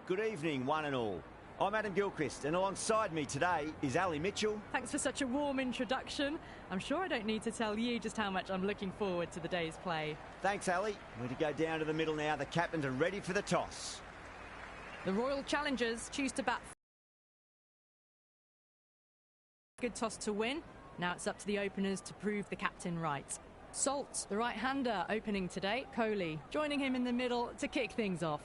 Good evening, one and all. I'm Adam Gilchrist, and alongside me today is Ali Mitchell. Thanks for such a warm introduction. I'm sure I don't need to tell you just how much I'm looking forward to the day's play. Thanks, Ali. We're to go down to the middle now. The captains are ready for the toss. The Royal Challengers choose to bat. Good toss to win. Now it's up to the openers to prove the captain right. Salt, the right-hander, opening today. Kohli joining him in the middle to kick things off.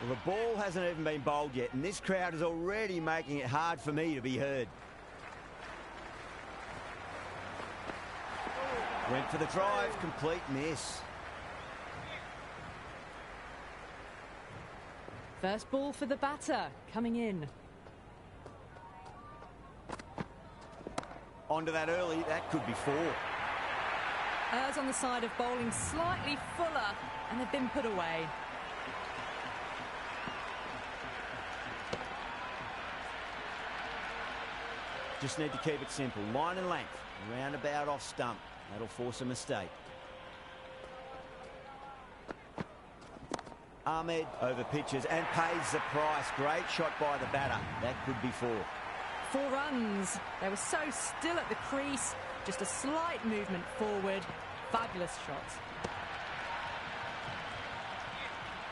Well, the ball hasn't even been bowled yet, and this crowd is already making it hard for me to be heard. Went for the drive, complete miss. First ball for the batter, coming in. Onto that early, that could be four. Errs on the side of bowling slightly fuller, and they've been put away. Just need to keep it simple. Line and length, roundabout off stump. That'll force a mistake. Ahmed over pitches and pays the price. Great shot by the batter. That could be four. 4 runs. They were so still at the crease. Just a slight movement forward. Fabulous shot.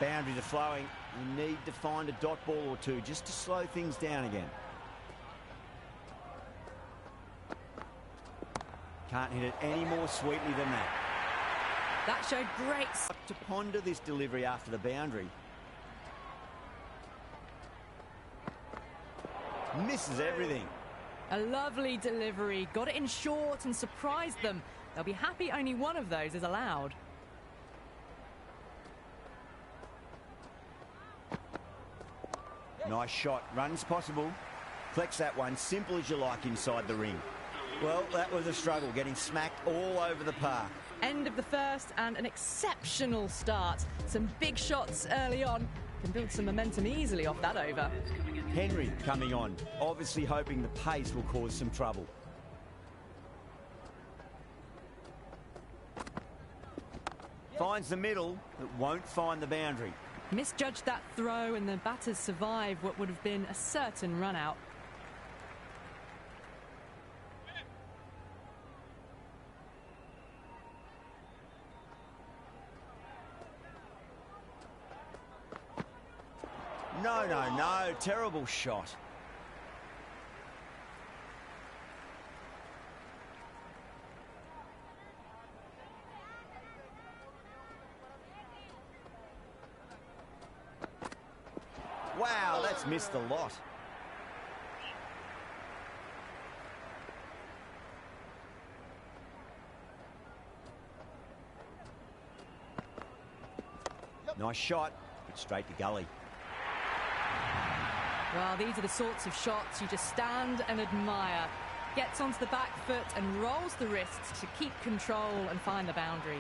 Boundaries are flowing. You need to find a dot ball or two just to slow things down again. Can't hit it any more sweetly than that. That showed great. To ponder this delivery after the boundary. Misses everything. A lovely delivery. Got it in short and surprised them. They'll be happy only one of those is allowed. Nice shot. Runs possible. Collects that one. Simple as you like inside the ring. Well, that was a struggle, getting smacked all over the park. End of the first and an exceptional start. Some big shots early on. Can build some momentum easily off that over. Henry coming on, obviously hoping the pace will cause some trouble. Finds the middle, but won't find the boundary. Misjudged that throw and the batters survive what would have been a certain run out. No, terrible shot. Wow, that's missed a lot. Nice shot, but straight to gully. Well, these are the sorts of shots you just stand and admire. Gets onto the back foot and rolls the wrists to keep control and find the boundary.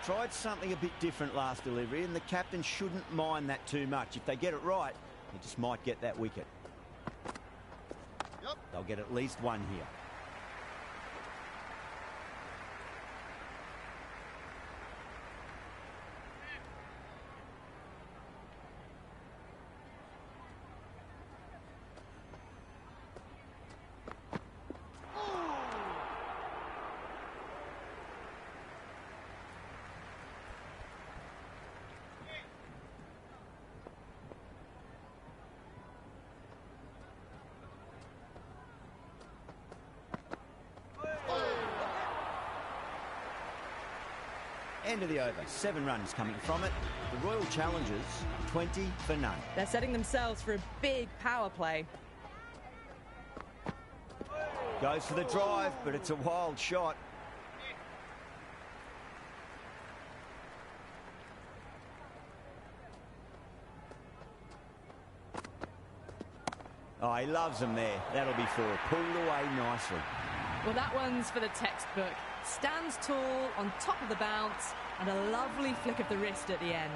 Tried something a bit different last delivery, and the captain shouldn't mind that too much. If they get it right, they just might get that wicket. They'll get at least one here. End of the over. 7 runs coming from it. The Royal Challengers, 20 for none. They're setting themselves for a big power play. Goes for the drive, but it's a wild shot. Oh, he loves them there. That'll be 4. Pulled away nicely. Well, that one's for the textbook. Stands tall, on top of the bounce, and a lovely flick of the wrist at the end.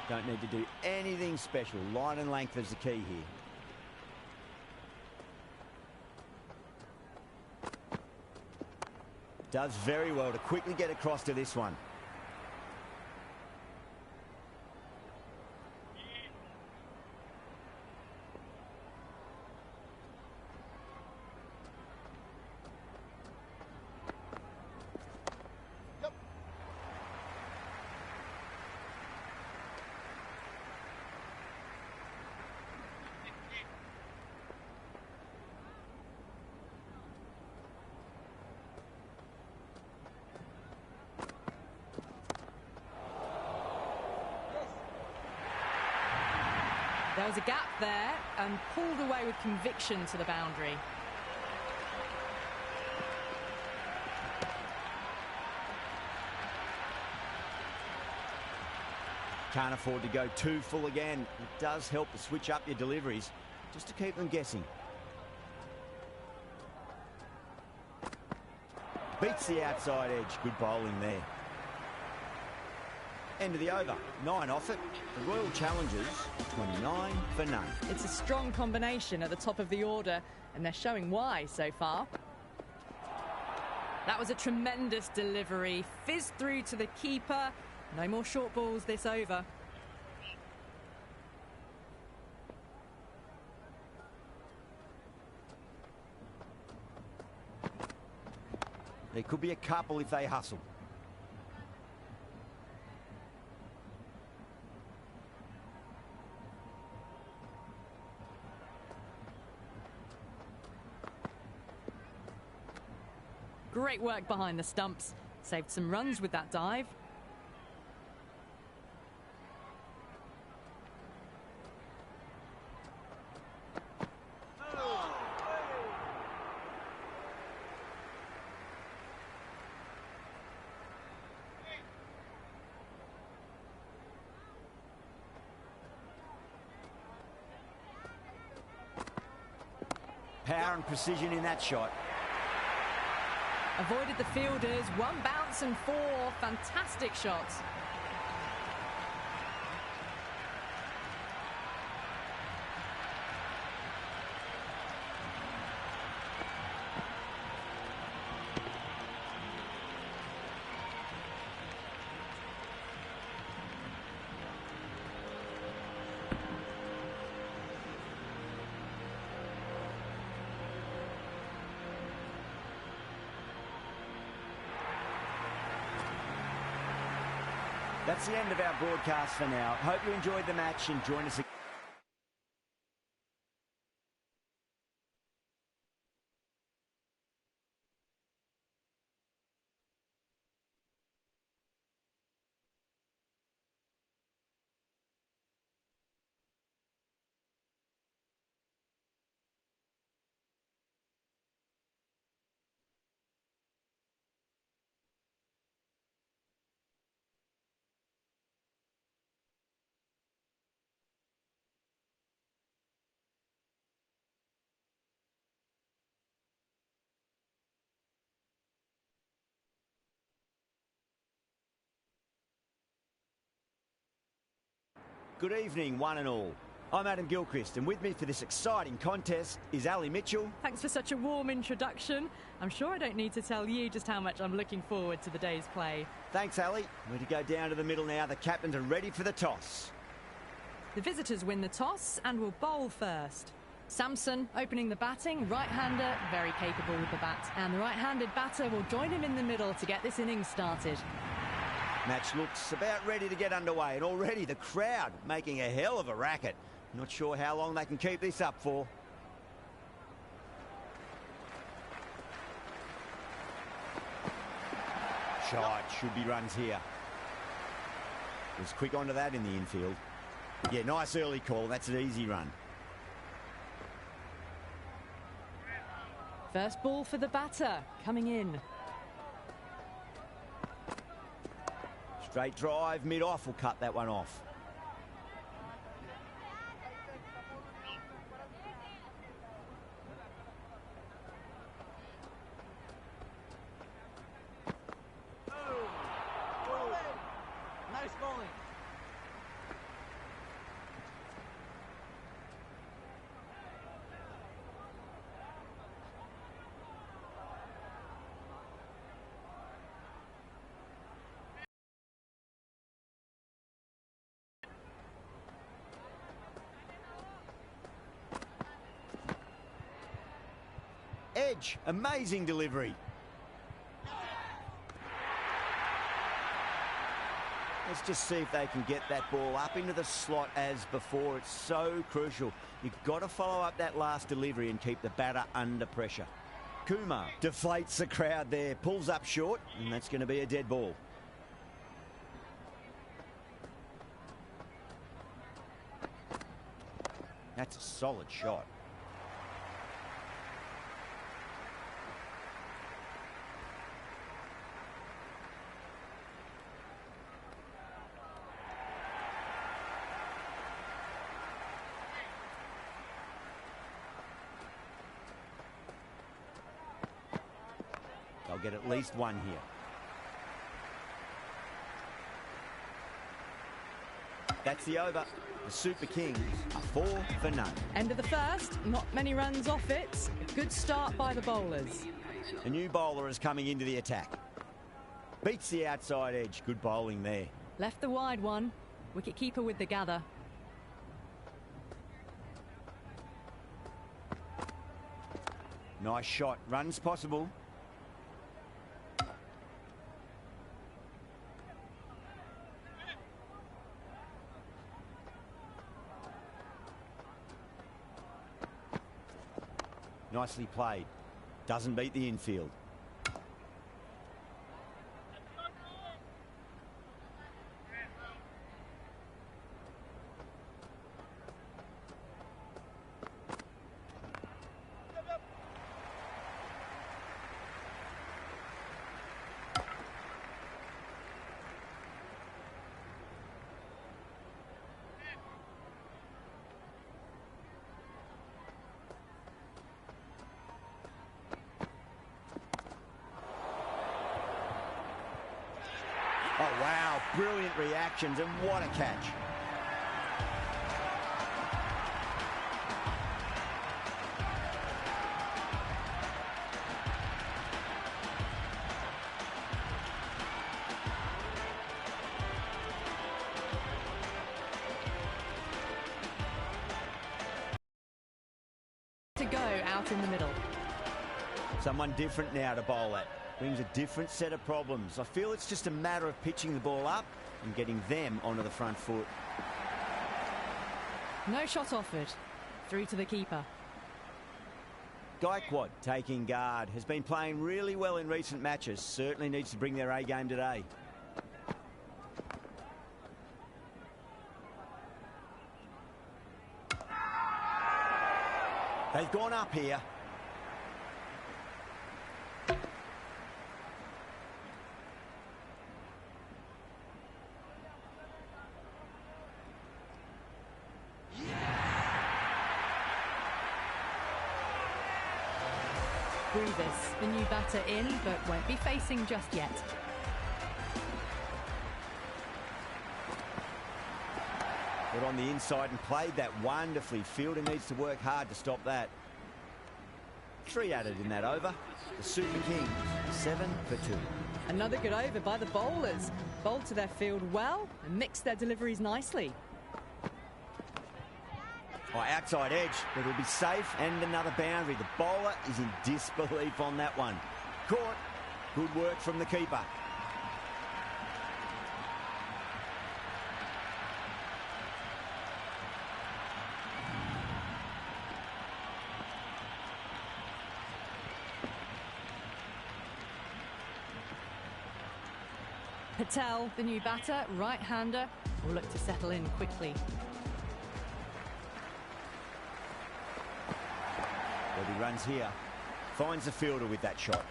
Don't need to do anything special. Line and length is the key here. Does very well to quickly get across to this one. There was a gap there and pulled away with conviction to the boundary. Can't afford to go too full again. It does help to switch up your deliveries just to keep them guessing. Beats the outside edge. Good bowling there. End of the over. 9 off it. The Royal Challengers, 29 for none. It's a strong combination at the top of the order, and they're showing why so far. That was a tremendous delivery. Fizzed through to the keeper. No more short balls this over. There could be a couple if they hustle. Great work behind the stumps. Saved some runs with that dive. Power and precision in that shot. Avoided the fielders. 1 bounce and 4 fantastic shots. That's the end of our broadcast for now. Hope you enjoyed the match and join us again. Good evening, one and all. I'm Adam Gilchrist, and with me for this exciting contest is Ali Mitchell. Thanks for such a warm introduction. I'm sure I don't need to tell you just how much I'm looking forward to the day's play. Thanks, Ali. We're to go down to the middle now. The captains are ready for the toss. The visitors win the toss and will bowl first. Samson opening the batting, right-hander, very capable with the bat. And the right-handed batter will join him in the middle to get this innings started. Match looks about ready to get underway, and already the crowd making a hell of a racket. Not sure how long they can keep this up for. shot. Should be runs here. Was quick onto that in the infield. Yeah, nice early call. That's an easy run. First ball for the batter, coming in. Straight drive, mid-off will cut that one off. Nice bowling. Edge, amazing delivery. Let's just see if they can get that ball up into the slot as before. It's so crucial. You've got to follow up that last delivery and keep the batter under pressure. Kumar deflates the crowd there, pulls up short, and that's going to be a dead ball. That's a solid shot. They'll get at least one here. That's the over. The Super Kings are 4 for none. End of the first, not many runs off it. A good start by the bowlers. A new bowler is coming into the attack. Beats the outside edge. Good bowling there. Left the wide one. Wicket-keeper with the gather. Nice shot. Runs possible. Nicely played. Doesn't beat the infield. Oh, wow. Brilliant reactions, and what a catch. To go out in the middle. Someone different now to bowl at. Brings a different set of problems. I feel it's just a matter of pitching the ball up and getting them onto the front foot. No shot offered. Through to the keeper. Gaikwad taking guard. Has been playing really well in recent matches. Certainly needs to bring their A game today. They've gone up here. Grievous, the new batter in, but won't be facing just yet. Got on the inside and played that wonderfully. Fielder needs to work hard to stop that. 3 added in that over. The Super Kings, 7 for 2. Another good over by the bowlers. Bowled to their field well and mixed their deliveries nicely. Oh, outside edge, but it'll be safe, and another boundary. The bowler is in disbelief on that one. Caught. Good work from the keeper. Patel, the new batter, right-hander, will look to settle in quickly. Well, he runs here, finds the fielder with that shot.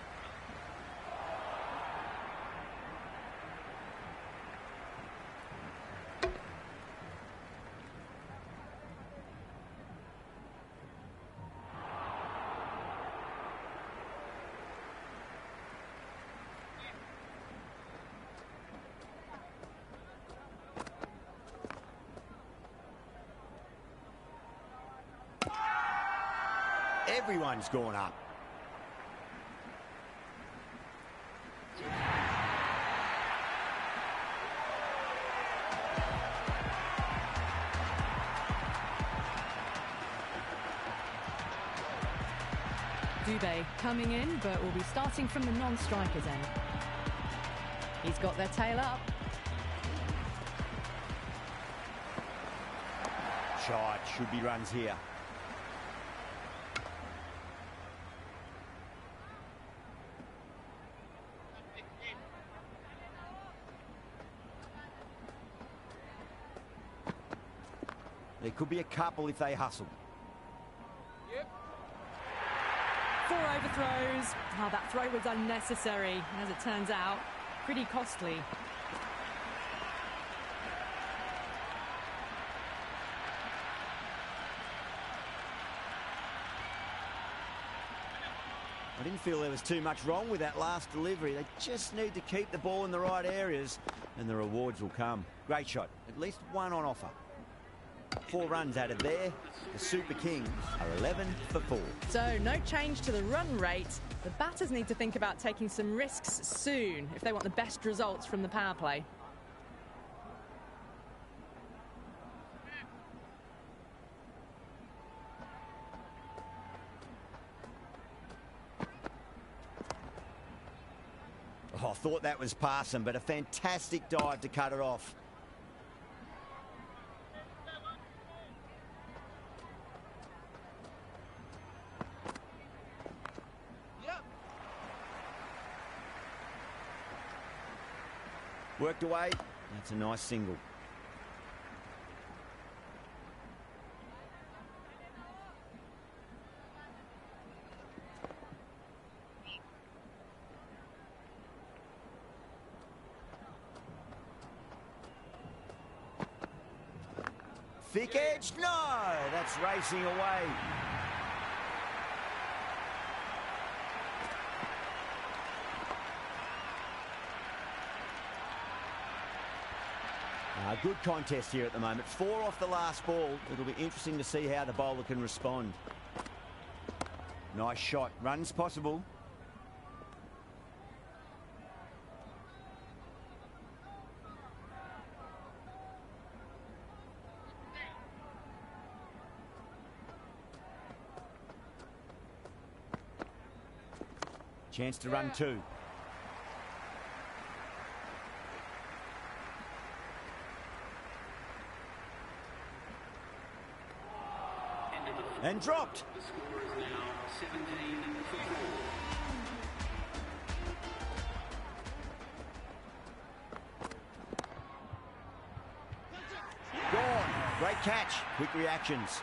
Everyone's gone up. Dubé coming in, but will be starting from the non-striker's end. He's got their tail up. Shot, should be runs here. There could be a couple if they hustle. Yep. 4 overthrows. Oh, that throw was unnecessary. As it turns out, pretty costly. I didn't feel there was too much wrong with that last delivery. They just need to keep the ball in the right areas and the rewards will come. Great shot. At least one on offer. 4 runs out of there. The Super Kings are 11 for 4. So no change to the run rate. The batters need to think about taking some risks soon if they want the best results from the power play. Oh, I thought that was passing, but a fantastic dive to cut it off. Worked away. That's a nice single. Thick edge, no! That's racing away. Good contest here at the moment. 4 off the last ball. It'll be interesting to see how the bowler can respond. Nice shot. Runs possible. Chance to run 2. And dropped. The score is now 17 for 4. Gone. Great catch. Quick reactions.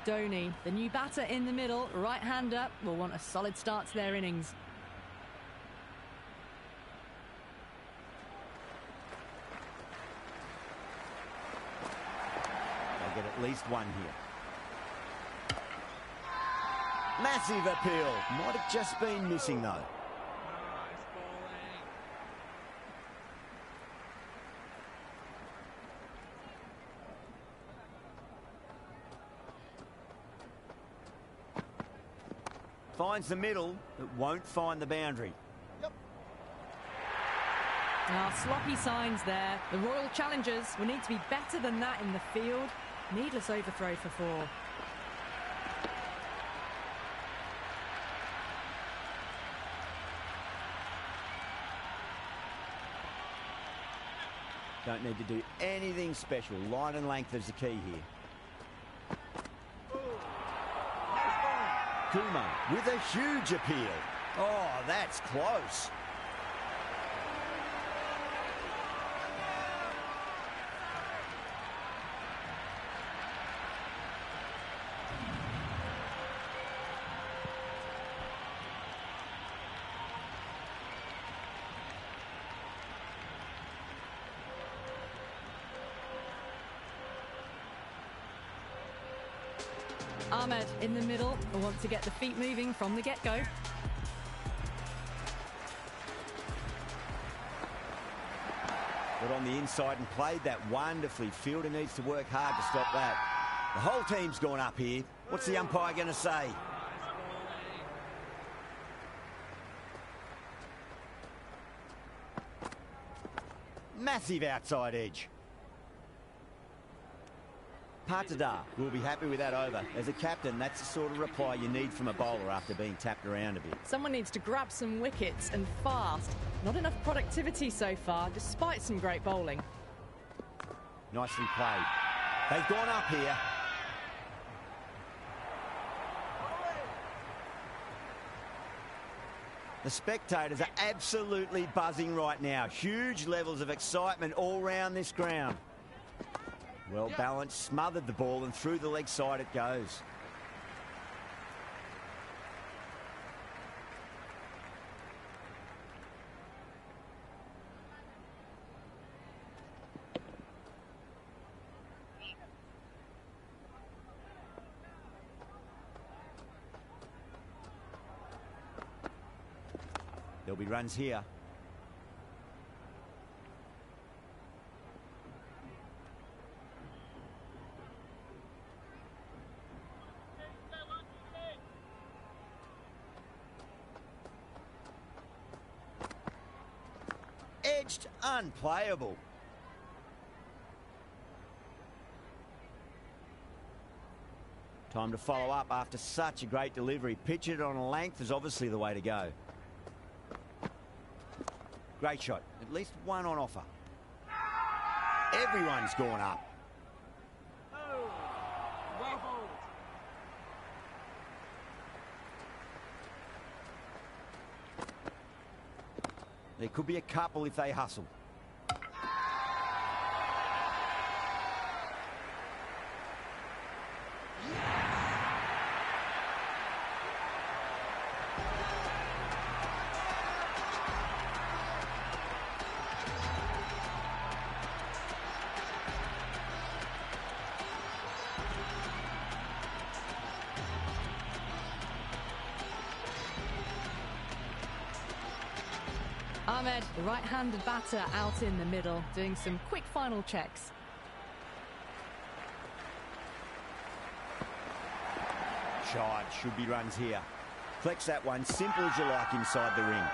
Dhoni, the new batter in the middle, right-hander, will want a solid start to their innings. They get at least one here. Massive appeal. Might have just been missing though. Finds the middle, but won't find the boundary. Yep. Sloppy signs there. The Royal Challengers will need to be better than that in the field. Needless overthrow for 4. Don't need to do anything special. Line and length is the key here. Kuma with a huge appeal. Oh, that's close. Ahmed in the middle will want to get the feet moving from the get-go. Got on the inside and played that wonderfully. Fielder needs to work hard to stop that. The whole team's gone up here. What's the umpire going to say? Massive outside edge. Patada will be happy with that over. As a captain, that's the sort of reply you need from a bowler after being tapped around a bit. Someone needs to grab some wickets and fast. Not enough productivity so far, despite some great bowling. Nicely played. They've gone up here. The spectators are absolutely buzzing right now. Huge levels of excitement all round this ground. Well balanced, smothered the ball, and through the leg side it goes. There'll be runs here. Edged, unplayable. Time to follow up after such a great delivery. Pitch it on a length is obviously the way to go. Great shot. At least one on offer. Everyone's gone up. Well bowled. There could be a couple if they hustle. Ahmed, the right-handed batter, out in the middle, doing some quick final checks. Charge, should be runs here. Flex that one, simple as you like inside the ring.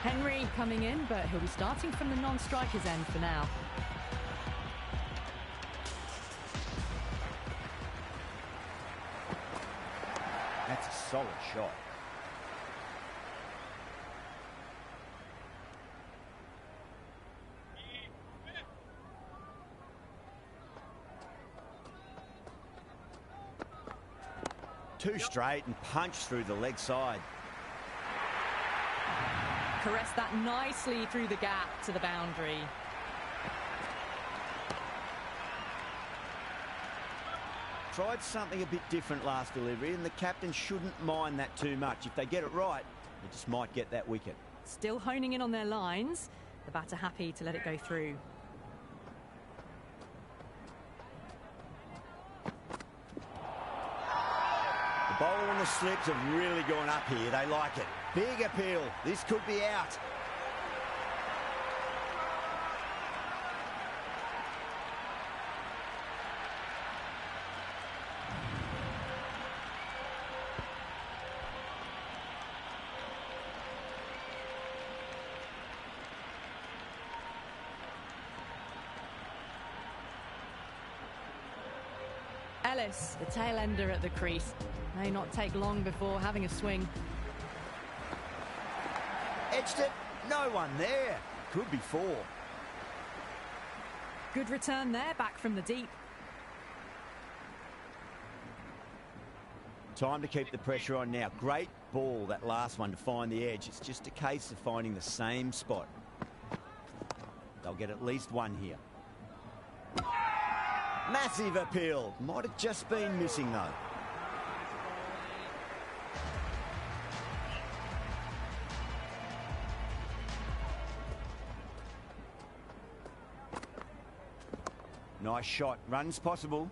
Henry coming in, but he'll be starting from the non-striker's end for now. That's a solid shot. Two straight and punch through the leg side. Caressed that nicely through the gap to the boundary. Tried something a bit different last delivery, and the captain shouldn't mind that too much. If they get it right, they just might get that wicket. Still honing in on their lines. The batter happy to let it go through. The Bowler and the slips have really gone up here. They like it. Big appeal. This could be out. Ellis, the tail ender at the crease. May not take long before having a swing. Edged it. No one there. Could be 4. Good return there, back from the deep. Time to keep the pressure on now. Great ball, that last one, to find the edge. It's just a case of finding the same spot. They'll get at least 1 here. Massive appeal. Might have just been missing, though. Nice shot. Runs possible.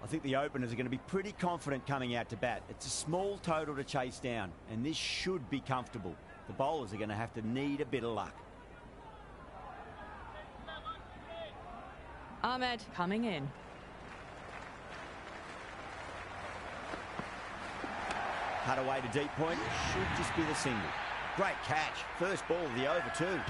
I think the openers are going to be pretty confident coming out to bat. It's a small total to chase down, and this should be comfortable. The bowlers are going to have to need a bit of luck. Ahmed coming in. Cut away to deep point. Should just be the single. Great catch. First ball of the over too.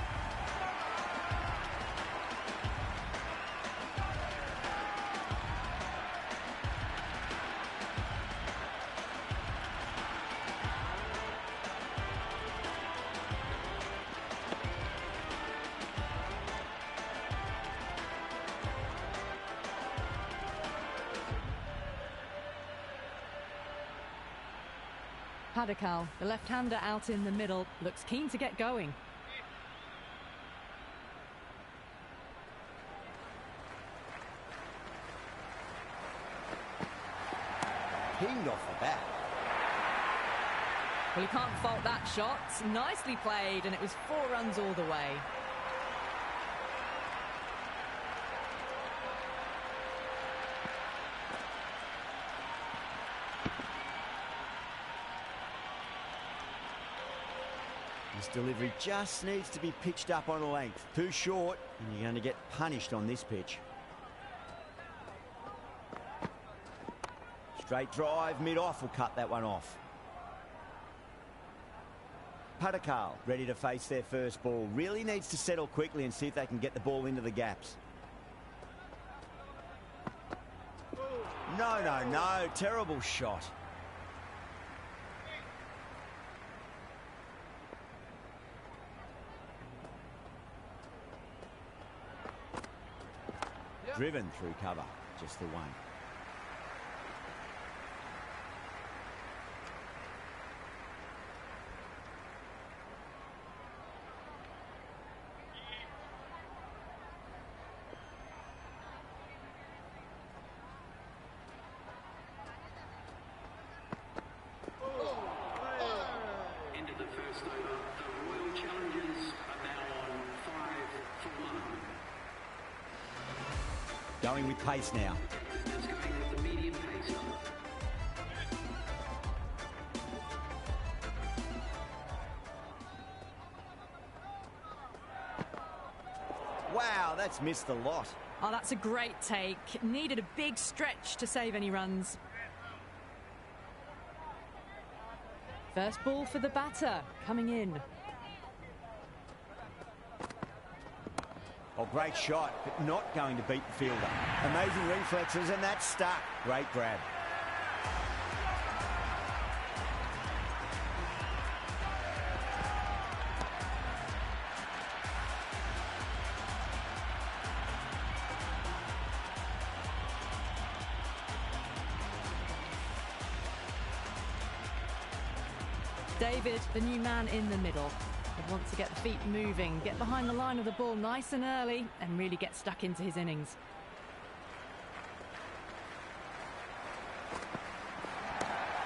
Padikal, the left-hander out in the middle, looks keen to get going. Pinged off the bat. Well, you can't fault that shot. Nicely played, and it was 4 runs all the way. This delivery just needs to be pitched up on a length. Too short, and you're going to get punished on this pitch. Straight drive, mid-off will cut that one off. Padakal ready to face their first ball. Really needs to settle quickly and see if they can get the ball into the gaps. No. Terrible shot. Yep. Driven through cover. Just the one. End of the first over. The Royal Challengers are now on 5 for 1. Going with pace now. That's going with the medium pace. Wow, that's missed the lot. Oh, that's a great take. Needed a big stretch to save any runs. First ball for the batter, coming in. Oh, great shot, but not going to beat the fielder. Amazing reflexes, and that's stuck. Great grab. David, the new man in the middle, would want to get the feet moving, get behind the line of the ball nice and early, and really get stuck into his innings.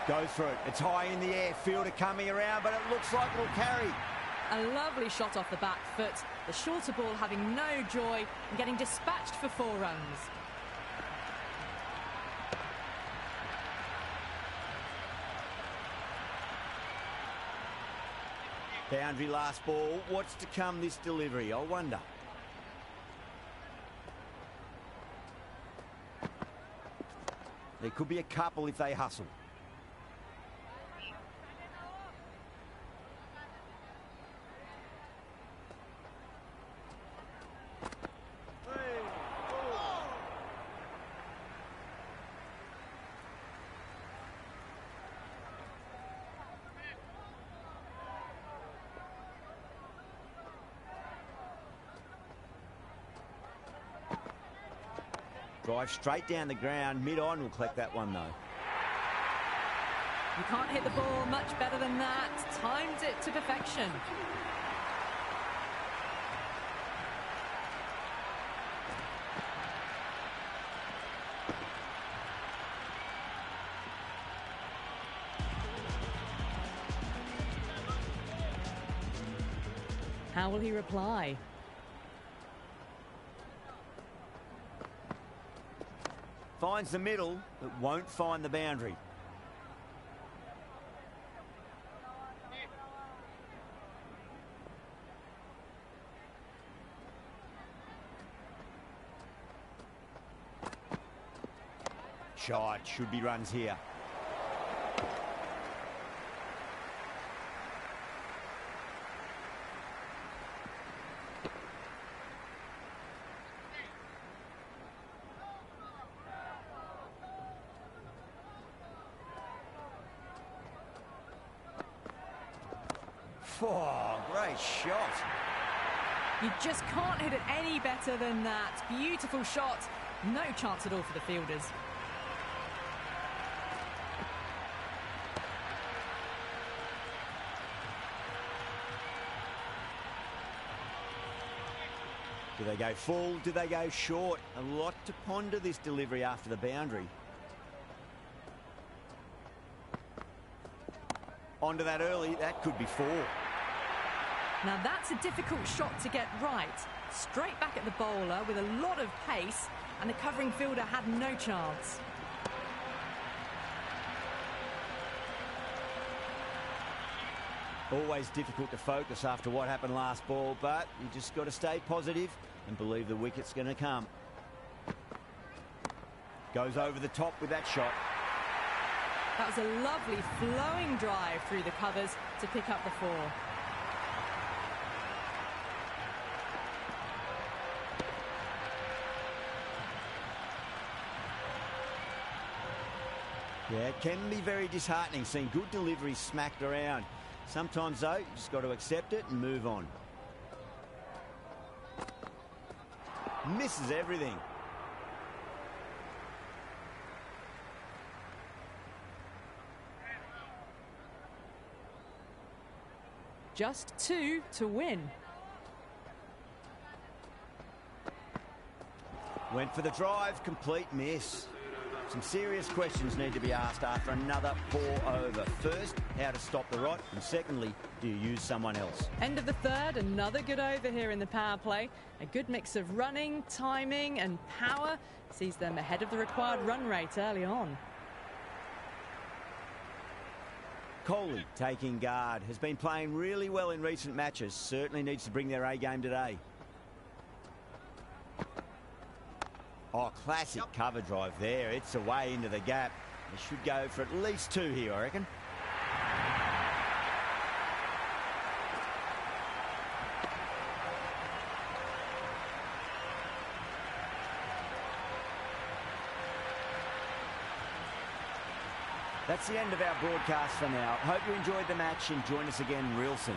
Goes for it. It's high in the air. Fielder coming around, but it looks like it'll carry. A lovely shot off the back foot. The shorter ball having no joy and getting dispatched for 4 runs. Boundary last ball. What's to come this delivery? I wonder. There could be a couple if they hustle. Drive straight down the ground. Mid-on will collect that one, though. You can't hit the ball much better than that. Timed it to perfection. How will he reply? Finds the middle, but won't find the boundary. Shot, should be runs here. Oh, great shot. You just can't hit it any better than that. Beautiful shot. No chance at all for the fielders. Do they go full? Do they go short? A lot to ponder this delivery after the boundary. Onto that early, that could be 4. Now that's a difficult shot to get right. Straight back at the bowler with a lot of pace, and the covering fielder had no chance. Always difficult to focus after what happened last ball, but you just got to stay positive and believe the wicket's going to come. Goes over the top with that shot. That was a lovely flowing drive through the covers to pick up the 4. Yeah, it can be very disheartening seeing good delivery smacked around. Sometimes, though, you just got to accept it and move on. Misses everything. Just 2 to win. Went for the drive, complete miss. Some serious questions need to be asked after another poor over. First, how to stop the rot, and secondly, do you use someone else? End of the third, another good over here in the power play. A good mix of running, timing and power sees them ahead of the required run rate early on. Coley taking guard, has been playing really well in recent matches. Certainly needs to bring their A game today. Oh, classic cover drive there. It's away into the gap. They should go for at least 2 here, I reckon. That's the end of our broadcast for now. Hope you enjoyed the match and join us again real soon.